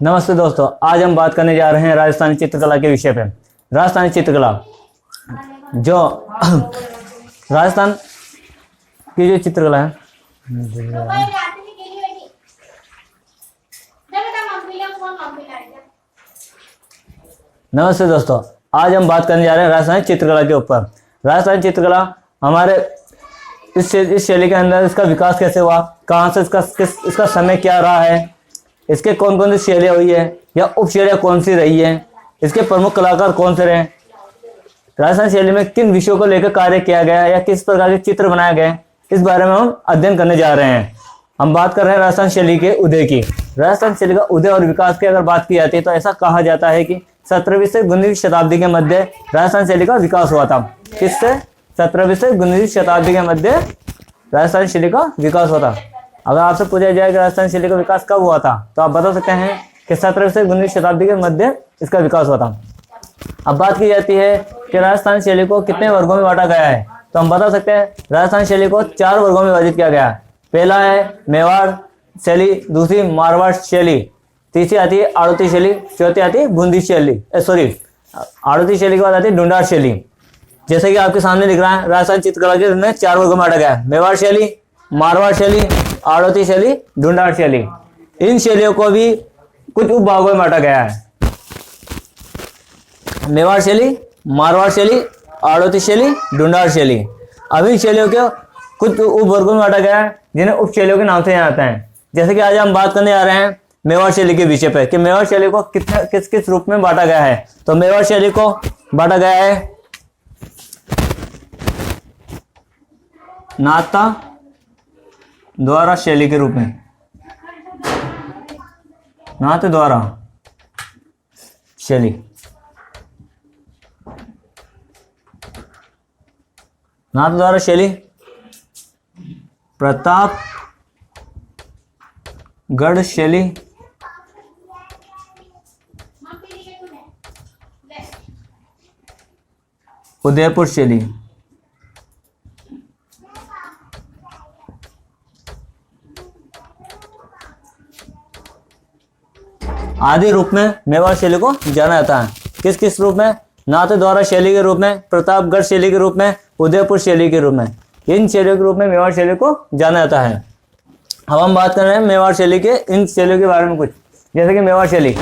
नमस्ते दोस्तों, आज हम बात करने जा रहे हैं राजस्थानी चित्रकला के विषय पे। राजस्थानी चित्रकला जो राजस्थान की जो चित्रकला है, नमस्ते दोस्तों, आज हम बात करने जा रहे हैं राजस्थानी चित्रकला के ऊपर। राजस्थानी चित्रकला हमारे इस शैली के अंदर इसका विकास कैसे हुआ, कहाँ से इसका समय क्या रहा है, इसके कौन कौन सी शैलियाँ हुई है या उप शैलियाँ कौन सी रही है, इसके प्रमुख कलाकार कौन से रहे, राजस्थानी शैली में किन विषयों को लेकर कार्य किया गया है या किस प्रकार के चित्र बनाए गए, इस बारे में हम अध्ययन करने जा रहे हैं। हम बात कर रहे हैं राजस्थान शैली के उदय की। राजस्थान शैली का उदय और विकास की अगर बात की जाती है तो ऐसा कहा जाता है कि 17वीं से 19वीं शताब्दी के मध्य राजस्थान शैली का विकास हुआ था। किससे? 17वीं से 19वीं शताब्दी के मध्य राजस्थान शैली का विकास हुआ था। अगर आपसे पूछा जाए कि राजस्थान शैली का विकास कब हुआ था तो आप बता सकते हैं कि 17वीं से 19वीं शताब्दी के मध्य इसका विकास हुआ था। अब बात की जाती है कि राजस्थान शैली को कितने वर्गों में बांटा गया है तो हम बता सकते हैं राजस्थान शैली को 4 वर्गों में विभाजित किया गया है। पहला है मेवाड़ शैली, दूसरी मारवाड़ शैली, तीसरी आती है आड़ती शैली, चौथी आती है बूंदी शैली, आड़ती शैली के बाद आती है ढूंढार शैली। जैसे कि आपके सामने दिख रहा है राजस्थान चित्रकला के में 4 वर्गों में बांटा गया है। मेवाड़ शैली, मारवाड़ शैली, आड़ती शैली, ढूंढार शैली। इन शैलियों को भी कुछ उपभागों में बांटा गया है। मेवाड़ शैली, मारवाड़ शैली, आड़ती शैली, ढूंढार शैली। अब इन शैलियों के कुछ उपवर्गों में बांटा गया है जिन्हें उप शैलियों के नाम से जाना जाता है। जैसे कि आज हम बात करने जा रहे हैं मेवाड़ शैली के विषय पर कि मेवाड़ शैली को किस किस रूप में बांटा गया है। तो मेवाड़ शैली को बांटा गया है नाता द्वारा शैली के रूप में, नाथ द्वारा शैली, नाथ द्वारा शैली, प्रतापगढ़ शैली, उदयपुर शैली। आदि रूप में मेवाड़ शैली को जाना जाता है। किस किस रूप में? नाथ द्वारा शैली के रूप में, प्रतापगढ़ शैली के रूप में, उदयपुर शैली के रूप में। इन शैलियों के रूप में मेवाड़ शैली को जाना जाता है। अब हम बात कर रहे हैं मेवाड़ शैली के इन शैलियों के बारे में कुछ। जैसे कि मेवाड़ शैली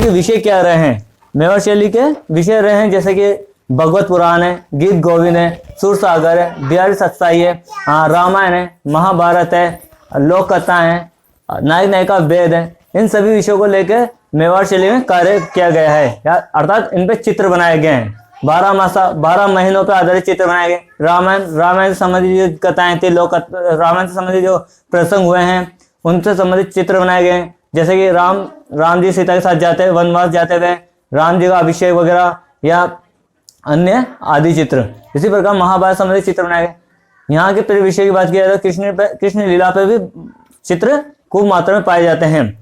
के विषय क्या रहे हैं? मेवाड़ शैली के विषय रहे हैं जैसे कि भगवत पुराण है, गीत गोविंद है, सूरसागर है, बिहारी सत्साई है, रामायण है, महाभारत है, लोक कथा है, नायक नायिका वेद है। इन सभी विषयों को लेकर मेवाड़ शैली में कार्य किया गया है, अर्थात इन पे चित्र बनाए गए हैं। 12 महीनों पर आधारित चित्र बनाए गए। रामायण से संबंधित जो कथाएं थी, रामायण से संबंधित जो प्रसंग हुए हैं उनसे संबंधित चित्र बनाए गए हैं। जैसे कि राम जी सीता के साथ जाते हुए, वनवास जाते हुए, राम जी का अभिषेक वगैरह या अन्य आदि चित्र। इसी प्रकार महाभारत संबंधित चित्र बनाए गए। यहाँ के विषय की बात की जाए तो कृष्ण लीला पे भी चित्र खूब मात्रा में पाए जाते हैं।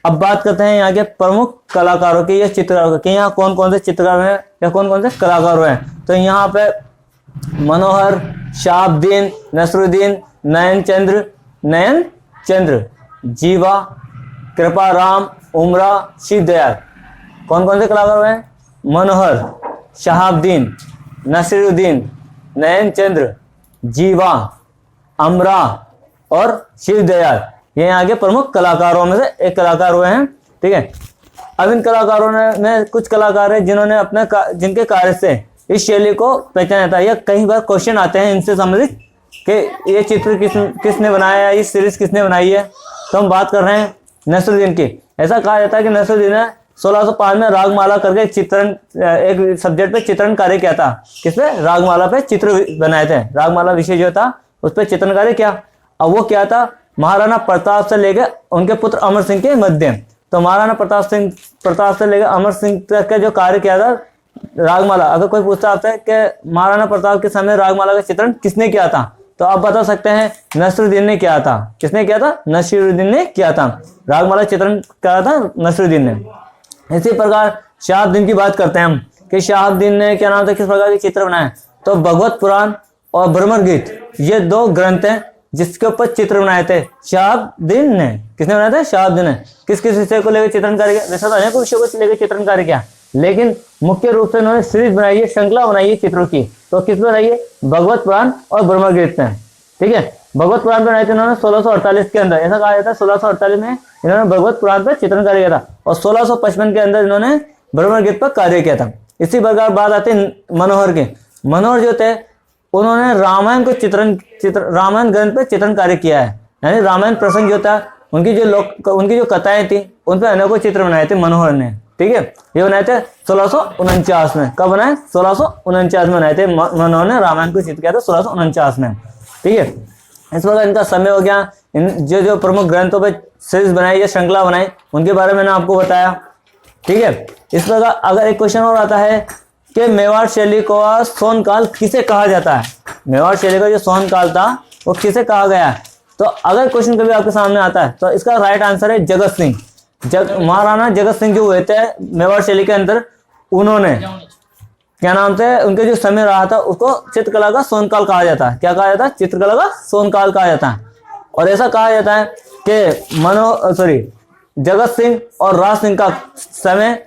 अब बात करते हैं यहाँ के प्रमुख कलाकारों की या चित्रकारों की, यहाँ कौन कौन से चित्रकार हैं या कौन कौन से कलाकार हैं। तो यहाँ पे मनोहर, शहाबुद्दीन, नसरुद्दीन, नयन चंद्र, जीवा, कृपाराम, उमरा, शिव दयाल। कौन कौन से कलाकार हैं? मनोहर, शहाबुद्दीन, नसरुद्दीन, नयन चंद्र, जीवा, अमरा और शिव दयाल। ये यहाँ के प्रमुख कलाकारों में से एक कलाकार हुए हैं। ठीक है। अब इन कलाकारों में कुछ कलाकार हैं जिन्होंने जिनके कार्य से इस शैली को पहचाना जाता है या कई बार क्वेश्चन आते हैं इनसे संबंधित कि ये चित्र किसने बनाया है, ये सीरीज किसने बनाई है। तो हम बात कर रहे हैं नसरुद्दीन की। ऐसा कहा जाता है कि नसरुद्दीन ने 1605 में रागमाला करके एक सब्जेक्ट पे चित्रण कार्य किया था। किसपे? रागमाला पे चित्र बनाए थे। रागमाला विषय जो था उस पर चित्रण कार्य किया। अब वो क्या था? महाराणा प्रताप से लेकर उनके पुत्र अमर सिंह के मध्य। तो महाराणा प्रताप से लेकर अमर सिंह तक का जो कार्य किया था रागमाला। अगर कोई पूछता आपसे कि महाराणा प्रताप के समय रागमाला का चित्रण किसने किया था तो आप बता सकते हैं नसरुद्दीन ने किया था। किसने किया था? नसरुद्दीन ने किया था। रागमाला चित्रण किया था नसरुद्दीन ने। इसी प्रकार शहाबुद्दीन की बात करते हैं हम कि शहाबुद्दीन ने क्या नाम था, किस प्रकार के चित्र बनाए। तो भगवत पुराण और ब्रह्म गीत ये 2 ग्रंथ हैं जिसके ऊपर चित्र बनाए थे शहाबुद्दीन ने। किसने बनाया था? शहाबुद्दीन ने। किस किस विषय को लेकर चित्रण कार्य किया? वैसे तो अनेक विषयों को लेकर चित्रण कार्य किया, लेकिन मुख्य रूप से उन्होंने सीरीज बनाई है, श्रृंखला बनाई है चित्रों की। तो किस बनाई है? भगवत पुराण और ब्रह्मगीत में। ठीक है, भगवत पुराण बनाए थे इन्होंने 1648 के अंदर। ऐसा कहा जाता है 1648 में इन्होंने भगवत पुराण पर चित्रण कार्य किया था, और 1655 के अंदर इन्होंने ब्रह्मगीत पर कार्य किया था। इसी प्रकार बात आती है मनोहर के। मनोहर जो थे उन्होंने रामायण को रामायण ग्रंथ पे चित्रण कार्य किया है, यानी रामायण प्रसंग जो था उनकी जो कथाएं थी उन पर अनेकों चित्र बनाए थे मनोहर ने। ठीक है, ये बनाए थे 1649 में। कब बनाए? 1649 में बनाए थे मनोहर ने, रामायण को चित्र किया था 1649 में। ठीक है, इस प्रकार इनका समय हो गया। इन जो प्रमुख ग्रंथों पे सीरीज बनाई या श्रृंखला बनाई उनके बारे में मैंने आपको बताया। ठीक है, इस प्रकार अगर एक क्वेश्चन और आता है कि मेवाड़ शैली को सोन काल किसे कहा जाता है? मेवाड़ शैली का जो सोन काल था वो किसे कहा गया? तो अगर क्वेश्चन कभी आपके सामने आता है तो इसका राइट आंसर है जगत सिंह। महाराणा जगत सिंह जो हुए थे मेवाड़ शैली के अंदर, उन्होंने क्या नाम से उनके जो समय रहा था उसको चित्रकला का सोनकाल कहा जाता है। क्या कहा जाता है? चित्रकला का सोनकाल कहा जाता है। और ऐसा कहा जाता है कि जगत सिंह और राज सिंह का समय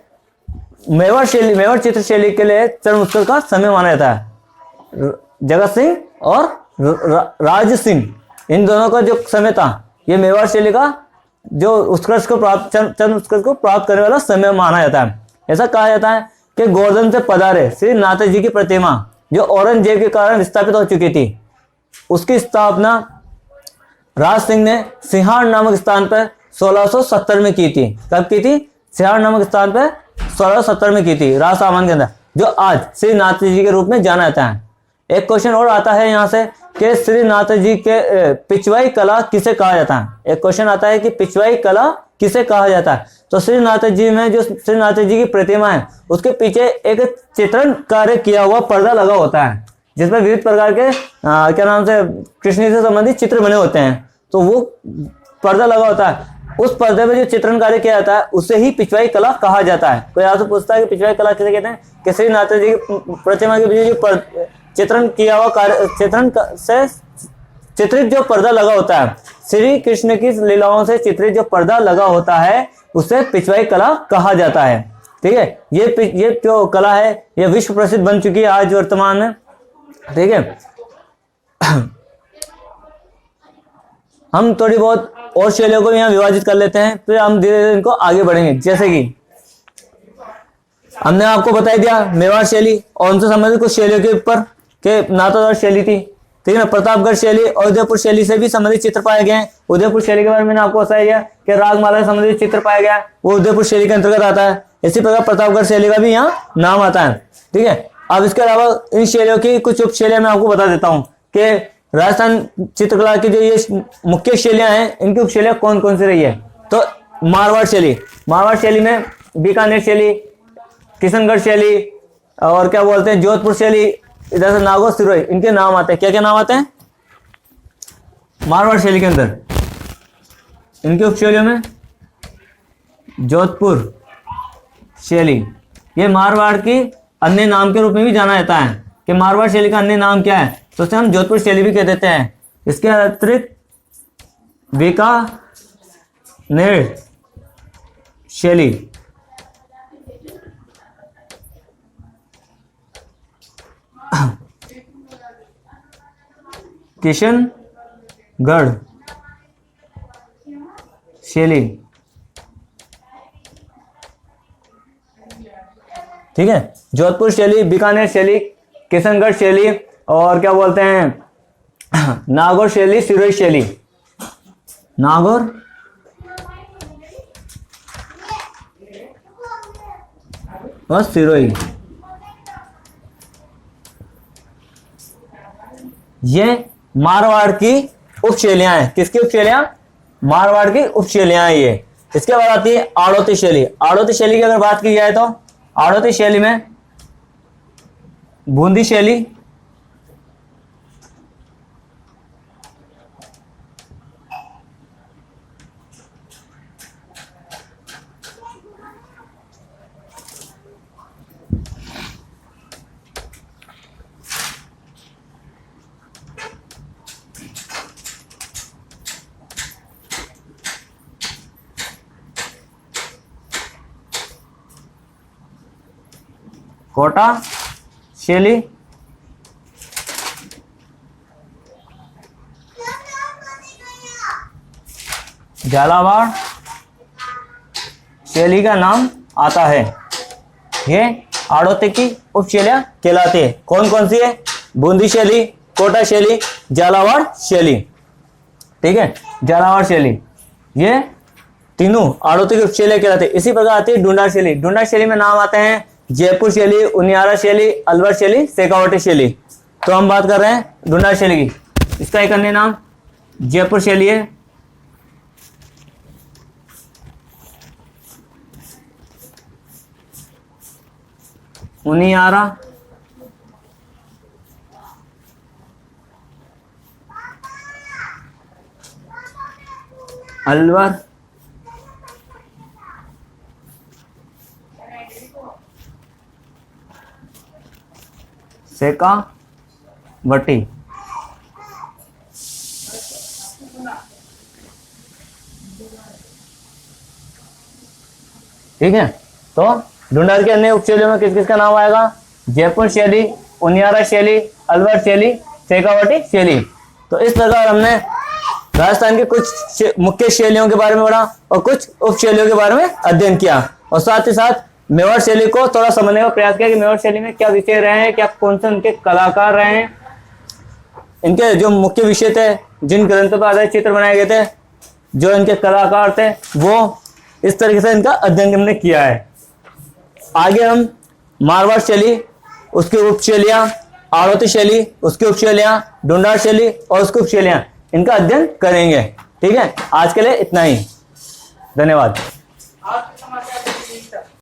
मेवाड़ चित्र शैली के लिए चरम उत्कर्ष का समय माना जाता है। जगत सिंह और राज सिंह, इन दोनों का जो समय था ये मेवाड़ शैली का जो चरम उत्कर्ष को प्राप्त करने वाला समय माना जाता है। ऐसा कहा जाता है कि गोवर्धन से पधारे श्री नाथ जी की प्रतिमा जो औरंगजेब के कारण विस्थापित हो चुकी थी, उसकी स्थापना राज सिंह ने सिंहार नामक स्थान पर 1670 में की थी। कब की थी? सिंहार नामक स्थान पर 1670 में की थी, राज सामान के अंदर, जो आज श्री नाथ जी के रूप में जाना जाता है। एक क्वेश्चन और आता है यहाँ से कि श्री नाथ जी के पिछवाई कला किसे कहा जाता है? एक क्वेश्चन आता है कि पिछवाई कला किसे कहा जाता है? तो श्रीनाथ जी में जो श्रीनाथ जी की प्रतिमा है उसके पीछे एक चित्रण कार्य किया हुआ पर्दा लगा होता है, जिसमें विविध प्रकार के क्या नाम से कृष्ण से संबंधित चित्र बने होते हैं। तो वो पर्दा लगा होता है, उस पर्दे में जो चित्रण कार्य किया जाता है उसे ही पिछवाई कला कहा जाता है। कोई आपसे पूछता है कि पिछवाई कला किसे कहते हैं? कि श्रीनाथ जी की प्रतिमा के पीछे जो चित्रण किया हुआ कार्य, चित्रण से चित्रित जो पर्दा लगा होता है, श्री कृष्ण की लीलाओं से चित्रित जो पर्दा लगा होता है उसे पिछवाई कला कहा जाता है। ठीक है, ये जो कला है ये विश्व प्रसिद्ध बन चुकी है आज वर्तमान में। ठीक है, हम थोड़ी बहुत और शैलियों को यहाँ विभाजित कर लेते हैं, फिर हम धीरे धीरे इनको आगे बढ़ेंगे। जैसे कि हमने आपको बता दिया मेवाड़ शैली और उनसे संबंधित कुछ शैलियों के ऊपर के नाथद्वार शैली थी। ठीक है ना, प्रतापगढ़ शैली और उदयपुर शैली से भी संबंधित चित्र पाए गए हैं। उदयपुर शैली के बारे में मैंने आपको बताया गया कि रागमाला से संबंधित चित्र पाया गया, वो उदयपुर शैली के अंतर्गत आता है। इसी प्रकार प्रतापगढ़ शैली का भी यहाँ नाम आता है। ठीक है, अब इसके अलावा इन शैलियों की कुछ उप शैलियां मैं आपको बता देता हूँ कि राजस्थान चित्रकला की जो ये मुख्य शैलियां हैं इनकी उप शैलियां कौन कौन सी रही है। तो मारवाड़ शैली में बीकानेर शैली, किशनगढ़ शैली और क्या बोलते हैं जोधपुर शैली, इधर से नागौर, सिरोही, इनके नाम आते हैं। क्या क्या नाम आते हैं मारवाड़ शैली के अंदर? इनके उप शैलियों में जोधपुर शैली, ये मारवाड़ की अन्य नाम के रूप में भी जाना जाता है कि मारवाड़ शैली का अन्य नाम क्या है, तो उसे हम जोधपुर शैली भी कह देते हैं। इसके अतिरिक्त बीकानेर शैली, किशनगढ़ शैली। ठीक है, जोधपुर शैली, बीकानेर शैली, किशनगढ़ शैली और क्या बोलते हैं नागौर शैली, सिरोही शैली, नागौर और सिरोही, ये मारवाड़ की उप शैलियां हैं। किसकी उप शैलियां? मारवाड़ की उप शैलियां हैं ये। इसके बाद आती है आड़ोती शैली। आड़ोती शैली की अगर बात की जाए तो आड़ोती शैली में बूंदी शैली, कोटा शैली, झालावाड़ शैली का नाम आता है। ये आड़ोती की उपशैलियां कहलाती है। कौन कौन सी है? बूंदी शैली, कोटा शैली, झालावाड़ शैली। ठीक है, झालावाड़ शैली ये तीनों आड़ोती की उपशैलियां कहलाती है। इसी प्रकार आती है ढूंढार शैली। ढूंढार शैली में नाम आते हैं जयपुर शैली, उनियारा शैली, अलवर शैली, शेखावटी शैली। तो हम बात कर रहे हैं ढूंढार शैली की। इसका एक अन्य नाम जयपुर शैली है। उनियारा, अलवर, शेखावटी। ठीक है, तो ढूंढार के अन्य उपशैलियों में किस किस का नाम आएगा? जयपुर शैली, उनियारा शैली, अलवर शैली, शेखावटी शैली। तो इस प्रकार हमने राजस्थान के कुछ मुख्य शैलियों के बारे में पढ़ा और कुछ उपशैलियों के बारे में अध्ययन किया, और साथ ही साथ मेवाड़ शैली को थोड़ा समझने का प्रयास किया कि मेवाड़ शैली में क्या विषय रहे हैं, क्या कौन से उनके कलाकार रहे हैं, इनके जो मुख्य विषय थे, जिन ग्रंथों पर आधारित चित्र बनाए गए थे, जो इनके कलाकार थे, वो इस तरीके से इनका अध्ययन हमने किया है। आगे हम मारवाड़ शैली, उसकी उपशैलियां, आड़ोती शैली, उसकी उपशैलियां, ढूंढार शैली और उसकी उपशैलियां, इनका अध्ययन करेंगे। ठीक है, आज के लिए इतना ही। धन्यवाद।